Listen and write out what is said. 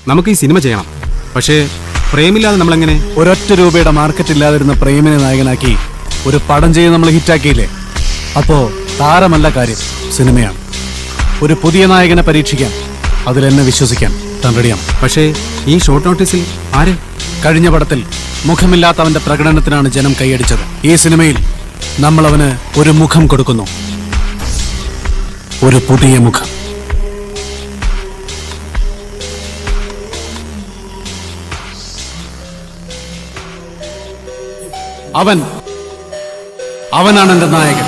നമുക്ക് ഈ സിനിമ ചെയ്യണം. പക്ഷേ പ്രേമില്ലാതെ നമ്മളെങ്ങനെ? ഒരൊറ്റ രൂപയുടെ മാർക്കറ്റ് ഇല്ലാതിരുന്ന പ്രേമിനെ നായകനാക്കി ഒരു പടം ചെയ്ത് നമ്മൾ ഹിറ്റാക്കിയില്ലേ? അപ്പോ താരമല്ല കാര്യം, സിനിമയാണ്. ഒരു പുതിയ നായകനെ പരീക്ഷിക്കാൻ, അതിലെന്നെ വിശ്വസിക്കാൻ താൻ റെഡിയാണ്. പക്ഷേ ഈ ഷോർട്ട് നോട്ടീസിൽ ആര്? കഴിഞ്ഞ പടത്തിൽ മുഖമില്ലാത്തവന്റെ പ്രകടനത്തിനാണ് ജനം കൈയടിച്ചത്. ഈ സിനിമയിൽ നമ്മൾ അവന് ഒരു മുഖം കൊടുക്കുന്നു, ഒരു പുതിയ മുഖം. അവനാണ് എന്റെ നായകൻ.